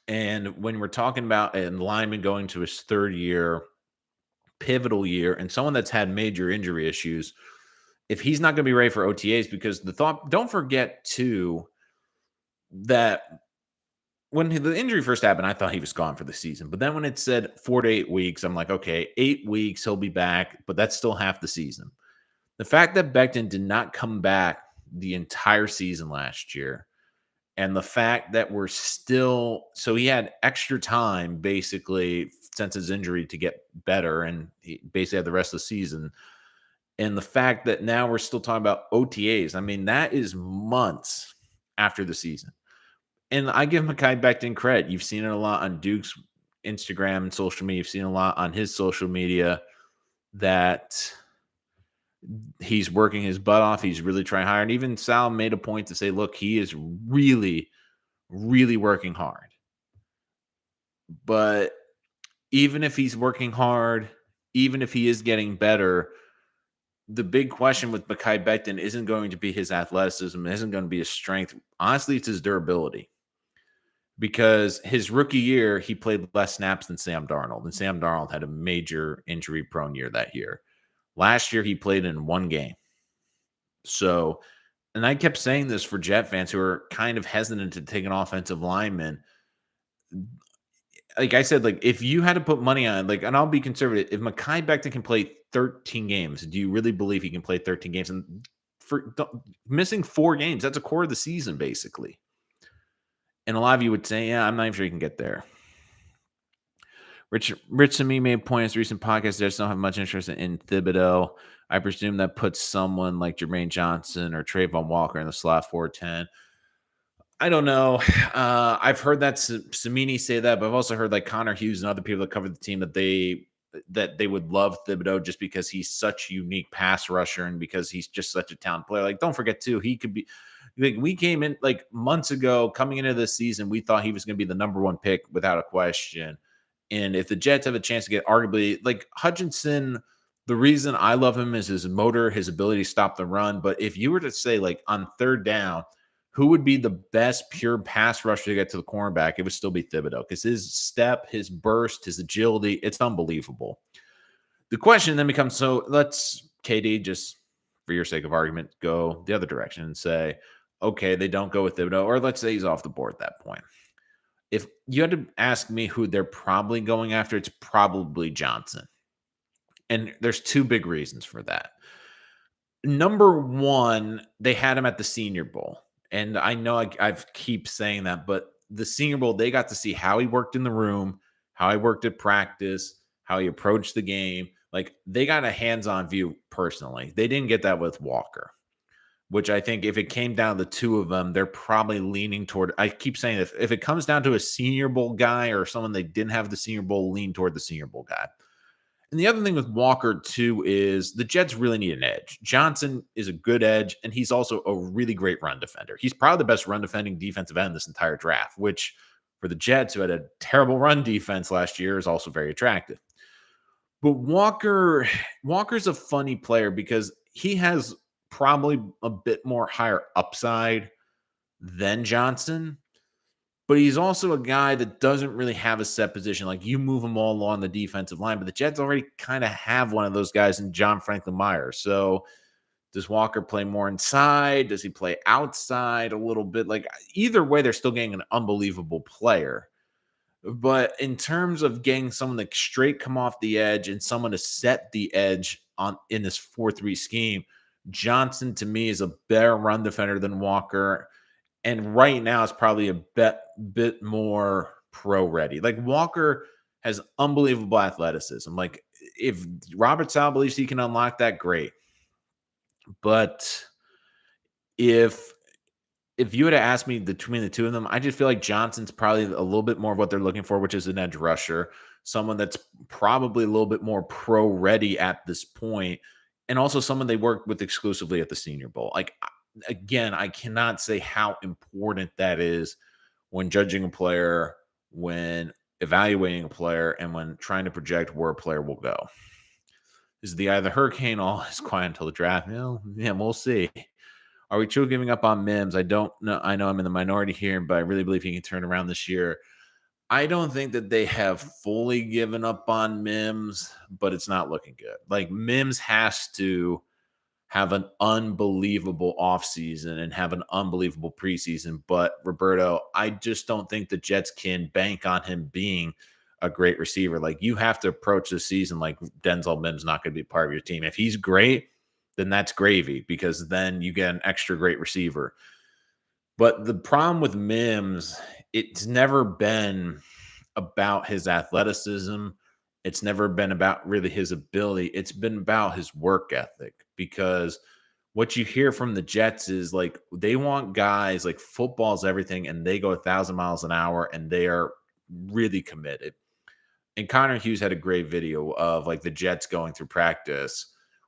And when we're talking about a lineman going to his third year, pivotal year, and someone that's had major injury issues, if he's not going to be ready for OTAs, because the thought, don't forget too, that when the injury first happened, I thought he was gone for the season. But then when it said 4 to 8 weeks, I'm like, okay, 8 weeks, he'll be back, but that's still half the season. The fact that Becton did not come back the entire season last year, and the fact that we're still, so he had extra time basically since his injury to get better, and he basically had the rest of the season. And the fact that now we're still talking about OTAs, I mean, that is months after the season. And I give Mekhi Becton credit. You've seen it a lot on Duke's Instagram and social media. You've seen a lot on his social media that he's working his butt off. He's really trying hard. And even Sal made a point to say, look, he is really, really working hard. But even if he's working hard, even if he is getting better, the big question with Mekhi Becton isn't going to be his athleticism. It isn't going to be his strength. Honestly, it's his durability. Because his rookie year, he played less snaps than Sam Darnold. And Sam Darnold had a major injury-prone year that year. Last year, he played in one game. So, and I kept saying this for Jet fans who are kind of hesitant to take an offensive lineman. Like I said, like if you had to put money on, like, and I'll be conservative, if Mekhi Becton can play 13 games, do you really believe he can play 13 games? And for missing 4 games, that's a quarter of the season, basically. And a lot of you would say, yeah, I'm not even sure he can get there. Rich to me made a point in his recent podcast. They just don't have much interest in Thibodeau. I presume that puts someone like Jermaine Johnson or Trayvon Walker in the slot 410. I don't know. I've heard that Samini say that, but I've also heard like Connor Hughes and other people that cover the team that they would love Thibodeau just because he's such a unique pass rusher and because he's just such a talented player. Like, don't forget too, he could be like, we came in like months ago coming into this season, we thought he was going to be the number one pick without a question. And if the Jets have a chance to get arguably like Hutchinson, the reason I love him is his motor, his ability to stop the run. But if you were to say like on third down, who would be the best pure pass rusher to get to the cornerback, it would still be Thibodeau because his step, his burst, his agility, it's unbelievable. The question then becomes, so let's, KD, just for your sake of argument, go the other direction and say, okay, they don't go with Thibodeau, or let's say he's off the board at that point. If you had to ask me who they're probably going after, it's probably Johnson. And there's 2 big reasons for that. Number one, they had him at the Senior Bowl. And I know I keep saying that, but the Senior Bowl, they got to see how he worked in the room, how he worked at practice, how he approached the game. Like, they got a hands-on view personally. They didn't get that with Walker, which I think if it came down to the 2 of them, they're probably leaning toward. I keep saying if it comes down to a Senior Bowl guy or someone they didn't have the Senior Bowl, lean toward the Senior Bowl guy. And the other thing with Walker, too, is the Jets really need an edge. Johnson is a good edge, and he's also a really great run defender. He's probably the best run defending defensive end this entire draft, which for the Jets, who had a terrible run defense last year, is also very attractive. But Walker's a funny player because he has probably a bit more higher upside than Johnson. But he's also a guy that doesn't really have a set position. Like, you move him all along the defensive line, but the Jets already kind of have one of those guys in John Franklin Myers. So does Walker play more inside? Does he play outside a little bit? Like, either way, they're still getting an unbelievable player. But in terms of getting someone that straight come off the edge and someone to set the edge on in this 4-3 scheme, Johnson to me is a better run defender than Walker. And right now, it's probably a bit more pro ready. Like, Walker has unbelievable athleticism. Like, if Robert Saleh believes he can unlock that, great. But if you were to ask me between the 2 of them, I just feel like Johnson's probably a little bit more of what they're looking for, which is an edge rusher, someone that's probably a little bit more pro ready at this point, and also someone they worked with exclusively at the Senior Bowl. Like, again, I cannot say how important that is when judging a player, when evaluating a player, and when trying to project where a player will go. Is the eye of the hurricane all is quiet until the draft? Well, yeah, we'll see. Are we truly giving up on Mims? I don't know. I know I'm in the minority here, but I really believe he can turn around this year. I don't think that they have fully given up on Mims, but it's not looking good. Like Mims has to have an unbelievable offseason and have an unbelievable preseason. But Roberto, I just don't think the Jets can bank on him being a great receiver. Like you have to approach the season like Denzel Mims not going to be part of your team. If he's great, then that's gravy because then you get an extra great receiver. But the problem with Mims, it's never been about his athleticism. It's never been about really his ability. It's been about his work ethic because what you hear from the Jets is like they want guys like football's everything and they go 1,000 miles an hour and they are really committed. And Connor Hughes had a great video of like the Jets going through practice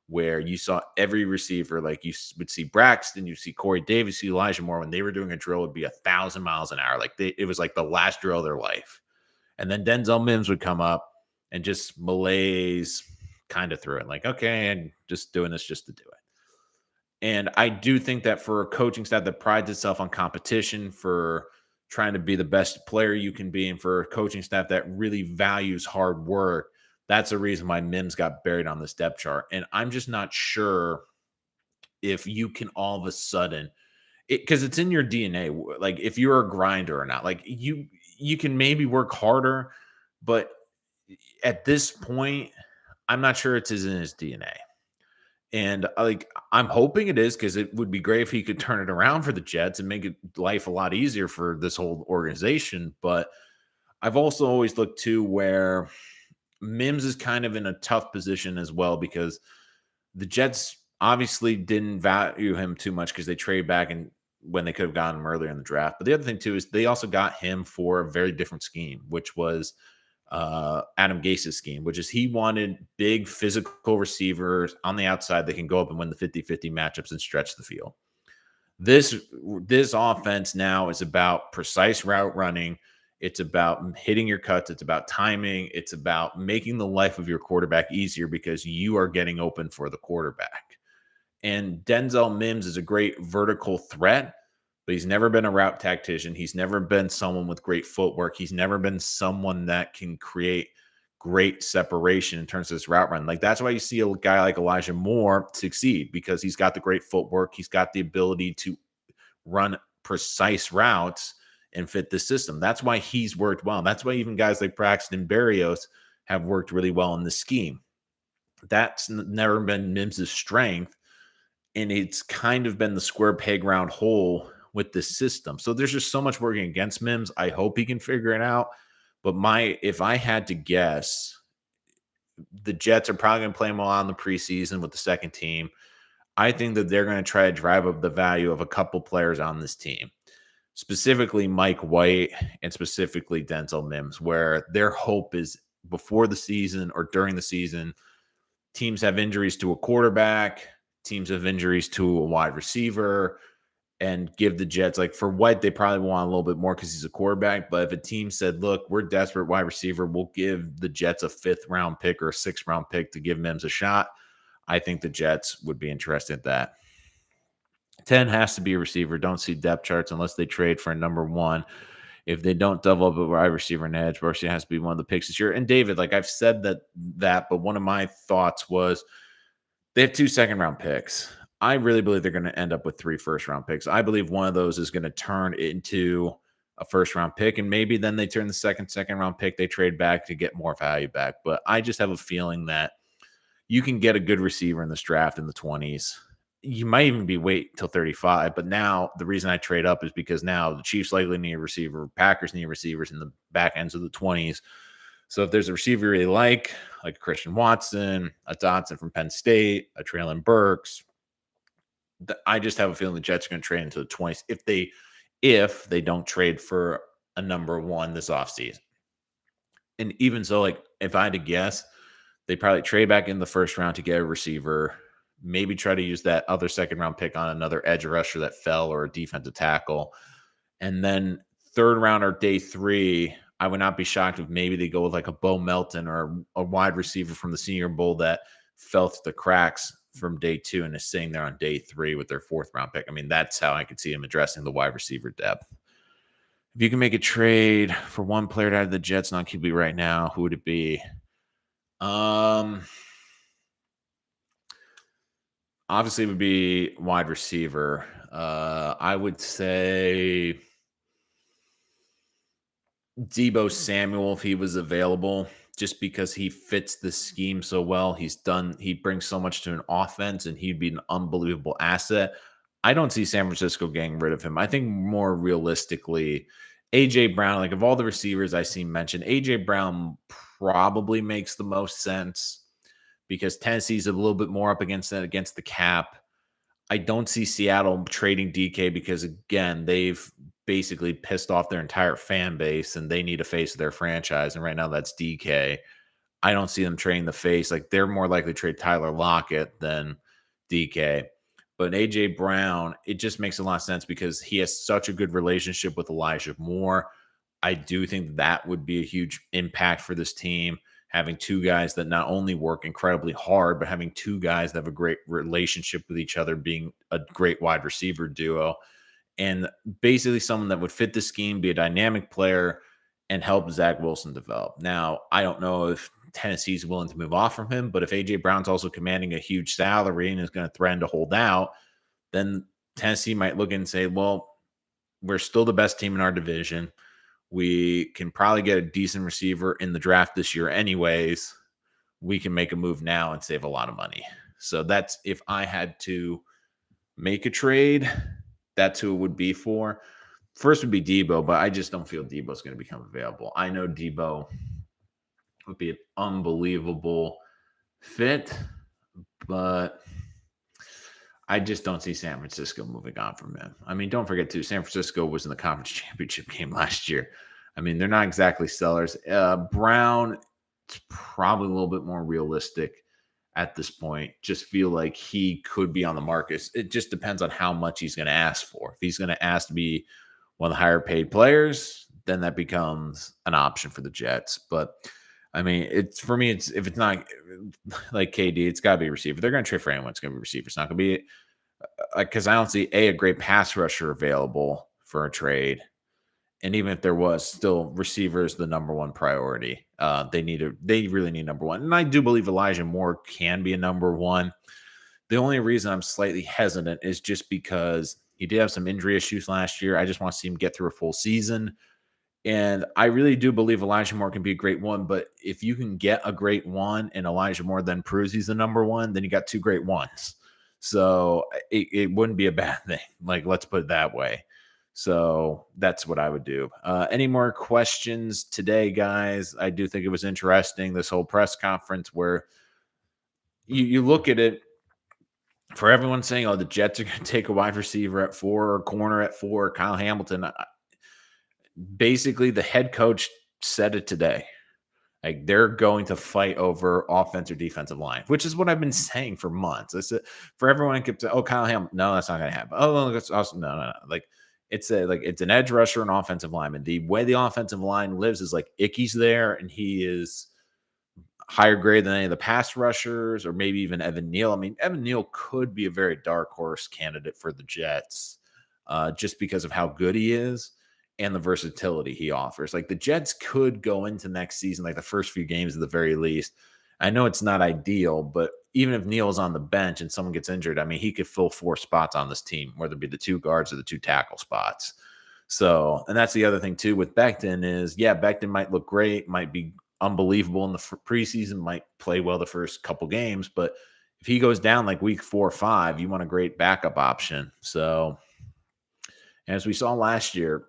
where you saw every receiver, like would see Braxton, you see Corey Davis, you see Elijah Moore when they were doing a drill would be 1,000 miles an hour. Like it was like the last drill of their life. And then Denzel Mims would come up and just malaise kind of through it. Like, okay, and just doing this just to do it. And I do think that for a coaching staff that prides itself on competition, for trying to be the best player you can be, and for a coaching staff that really values hard work, that's the reason why Mims got buried on this depth chart. And I'm just not sure if you can all of a sudden, because it's in your DNA, like if you're a grinder or not. Like you can maybe work harder, but at this point, I'm not sure it's in his DNA. And like I'm hoping it is because it would be great if he could turn it around for the Jets and make it life a lot easier for this whole organization. But I've also always looked to where Mims is kind of in a tough position as well because the Jets obviously didn't value him too much because they traded back and when they could have gotten him earlier in the draft. But the other thing too is they also got him for a very different scheme, which was Adam Gase's scheme, which is he wanted big physical receivers on the outside that can go up and win the 50-50 matchups and stretch the field. This offense now is about precise route running. It's about hitting your cuts. It's about timing. It's about making the life of your quarterback easier because you are getting open for the quarterback. And Denzel Mims is a great vertical threat, but he's never been a route tactician. He's never been someone with great footwork. He's never been someone that can create great separation in terms of his route run. Like that's why you see a guy like Elijah Moore succeed because he's got the great footwork. He's got the ability to run precise routes and fit the system. That's why he's worked well. That's why even guys like Braxton Berrios have worked really well in the scheme. That's never been Mims' strength. And it's kind of been the square peg round hole with this system. So there's just so much working against Mims. I hope he can figure it out. But if I had to guess, the Jets are probably going to play him on the preseason with the second team. I think that they're going to try to drive up the value of a couple players on this team, specifically Mike White and specifically Denzel Mims, where their hope is before the season or during the season, teams have injuries to a quarterback, teams have injuries to a wide receiver, and give the Jets, like for White, they probably want a little bit more because he's a quarterback. But if a team said, look, we're desperate wide receiver, we'll give the Jets a 5th-round pick or a 6th-round pick to give Mims a shot, I think the Jets would be interested in that. 10 has to be a receiver. Don't see depth charts unless they trade for a number 1. If they don't double up a wide receiver and edge, Barcia has to be one of the picks this year. And David, like I've said that, but one of my thoughts was they have 2 second-round picks. I really believe they're going to end up with 3 first-round picks. I believe one of those is going to turn into a first-round pick, and maybe then they turn the second-round pick. They trade back to get more value back. But I just have a feeling that you can get a good receiver in this draft in the 20s. You might even be wait till 35. But now the reason I trade up is because now the Chiefs likely need a receiver. Packers need receivers in the back ends of the 20s. So if there's a receiver you really like a Christian Watson, a Dotson from Penn State, a Traylon Burks, I just have a feeling the Jets are going to trade into the 20s if they don't trade for a number 1 this offseason. And even so, like if I had to guess, they probably trade back in the first round to get a receiver, maybe try to use that other second-round pick on another edge rusher that fell or a defensive tackle. And then 3rd round or day 3, I would not be shocked if maybe they go with like a Bo Melton or a wide receiver from the Senior Bowl that fell through the cracks from day 2 and is sitting there on day 3 with their 4th round pick. I mean, that's how I could see them addressing the wide receiver depth. If you can make a trade for one player to add to the Jets non QB right now, who would it be? Um, Obviously, it would be wide receiver. I would say Debo Samuel if he was available, just because he fits the scheme so well. He brings so much to an offense, and he'd be an unbelievable asset. I don't see San Francisco getting rid of him. I think more realistically, AJ Brown, like of all the receivers I see mentioned, AJ Brown probably makes the most sense because Tennessee's a little bit more up against the cap. I don't see Seattle trading DK because again, they've basically pissed off their entire fan base and they need a face of their franchise. And right now that's DK. I don't see them trading the face. Like they're more likely to trade Tyler Lockett than DK. But AJ Brown, it just makes a lot of sense because he has such a good relationship with Elijah Moore. I do think that would be a huge impact for this team. Having two guys that not only work incredibly hard, but having two guys that have a great relationship with each other, being a great wide receiver duo, and basically someone that would fit the scheme, be a dynamic player, and help Zach Wilson develop. Now, I don't know if Tennessee's willing to move off from him, but if AJ Brown's also commanding a huge salary and is going to threaten to hold out, then Tennessee might look and say, well, we're still the best team in our division. We can probably get a decent receiver in the draft this year, anyways. We can make a move now and save a lot of money. So that's if I had to make a trade, that's who it would be for. First would be Debo, but I just don't feel Debo's going to become available. I know Debo would be an unbelievable fit, but I just don't see San Francisco moving on from him. I mean, don't forget, too, San Francisco was in the conference championship game last year. I mean, they're not exactly sellers. Brown, it's probably a little bit more realistic at this point. Just feel like he could be on the market. It just depends on how much he's going to ask for. If he's going to ask to be one of the higher paid players, then that becomes an option for the Jets. But I mean, it's for me, it's if it's not like KD, it's got to be a receiver. They're going to trade for anyone. It's going to be a receiver. It's not going to be because I don't see a great pass rusher available for a trade. And even if there was, still receiver is the number one priority. They really need number one. And I do believe Elijah Moore can be a number one. The only reason I'm slightly hesitant is just because he did have some injury issues last year. I just want to see him get through a full season. And I really do believe Elijah Moore can be a great one. But if you can get a great one and Elijah Moore then proves he's the number one, then you got two great ones. So it wouldn't be a bad thing. Like, let's put it that way. So that's what I would do. Any more questions today, guys? I do think it was interesting, this whole press conference where you look at it for everyone saying, oh, the Jets are going to take a wide receiver at 4 or corner at 4, Kyle Hamilton. Basically, the head coach said it today. Like they're going to fight over offense or defensive line, which is what I've been saying for months. I said for everyone kept saying, "Oh, Kyle Hamilton, no, that's not going to happen." Oh, that's awesome. No. Like it's an edge rusher and offensive lineman. The way the offensive line lives is like Icky's there, and he is higher grade than any of the pass rushers, or maybe even Evan Neal. I mean, Evan Neal could be a very dark horse candidate for the Jets, just because of how good he is and the versatility he offers. Like the Jets could go into next season, like the first few games at the very least. I know it's not ideal, but even if Neal's on the bench and someone gets injured, I mean, he could fill 4 spots on this team, whether it be the 2 guards or the 2 tackle spots. So, and that's the other thing too with Becton is, yeah, Becton might look great, might be unbelievable in the preseason, might play well the first couple games, but if he goes down like week 4 or 5, you want a great backup option. So, as we saw last year,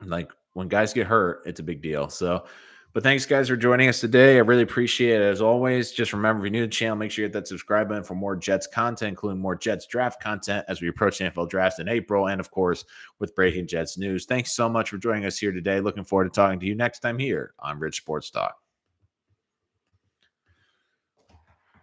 like when guys get hurt, it's a big deal. So, but thanks guys for joining us today. I really appreciate it as always. Just remember, if you're new to the channel, make sure you hit that subscribe button for more Jets content, including more Jets draft content as we approach the NFL draft in April. And of course, with breaking Jets news. Thanks so much for joining us here today. Looking forward to talking to you next time here on Rich Sports Talk.